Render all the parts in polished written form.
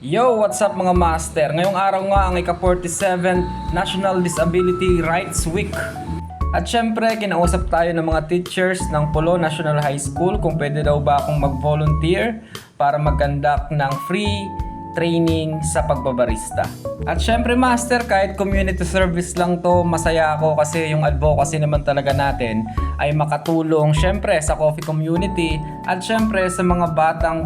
Yo, what's up mga master? Ngayong araw nga ang ika-47 National Disability Rights Week. At syempre, kinausap tayo ng mga teachers ng Polo National High School kung pwede daw ba akong mag-volunteer para mag-conduct ng free training sa pagbabarista. At syempre master, kahit community service lang to, masaya ako kasi yung advocacy naman talaga natin ay makatulong syempre sa coffee community at syempre sa mga batang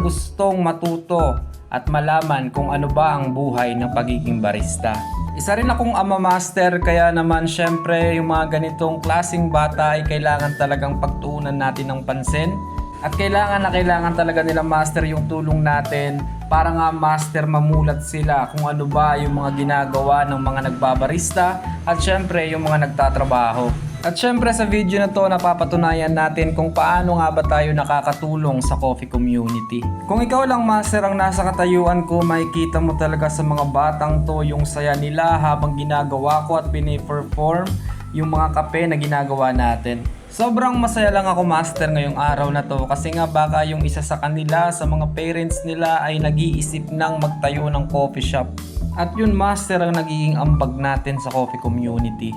gustong matuto at malaman kung ano ba ang buhay ng pagiging barista. Isa rin akong ama master, kaya naman syempre yung mga ganitong klaseng bata ay kailangan talagang pagtuunan natin ng pansin. At kailangan talaga nila master yung tulong natin para nga master mamulat sila kung ano ba yung mga ginagawa ng mga nagbabarista at syempre yung mga nagtatrabaho. At syempre sa video na to napapatunayan natin kung paano nga ba tayo nakakatulong sa coffee community. Kung ikaw lang master ang nasa katayuan ko, makikita mo talaga sa mga batang to yung saya nila habang ginagawa ko at pini-perform yung mga kape na ginagawa natin. Sobrang masaya lang ako master ngayong araw na to kasi nga baka yung isa sa kanila sa mga parents nila ay nag-iisip ng magtayo ng coffee shop. At yun master ang nagiging ambag natin sa coffee community.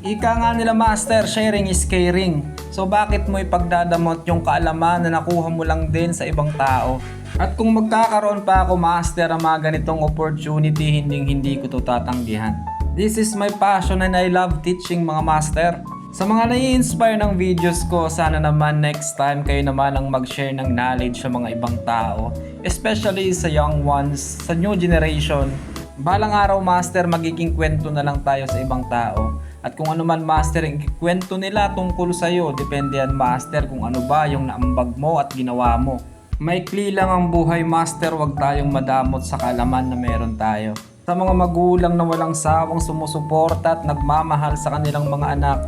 Ika nga nila master, sharing is caring. So bakit mo ipagdadamot yung kaalaman na nakuha mo lang din sa ibang tao? At kung magkakaroon pa ako master ang mga ganitong opportunity, hindi ko to tatanggihan. This is my passion and I love teaching mga master. Sa mga nai-inspire ng videos ko, sana naman next time kayo naman ang mag-share ng knowledge sa mga ibang tao, especially sa young ones, sa new generation. Balang araw master, magiging kwento na lang tayo sa ibang tao. At kung ano man master, ang kwento nila tungkol sa'yo, depende yan master kung ano ba yung naambag mo at ginawa mo. Maikli lang ang buhay master, wag tayong madamot sa kaalaman na meron tayo. Sa mga magulang na walang sawang sumusuporta at nagmamahal sa kanilang mga anak,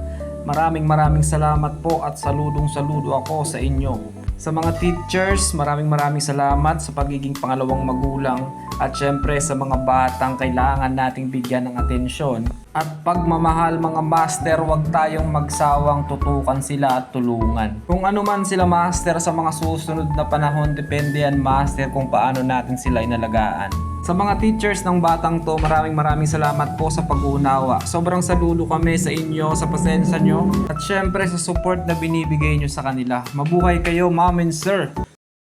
maraming salamat po at saludo ako sa inyo. Sa mga teachers, maraming salamat sa pagiging pangalawang magulang at syempre sa mga batang kailangan nating bigyan ng atensyon. At pagmamahal mga master, wag tayong magsawang tutukan sila at tulungan. Kung ano man sila master sa mga susunod na panahon, depende yan master kung paano natin sila inalagaan. Sa mga teachers ng batang to, maraming salamat po sa pag-uunawa. Sobrang saludo kami sa inyo, sa pasensya nyo, at syempre sa support na binibigay nyo sa kanila. Mabuhay kayo, ma'am and sir!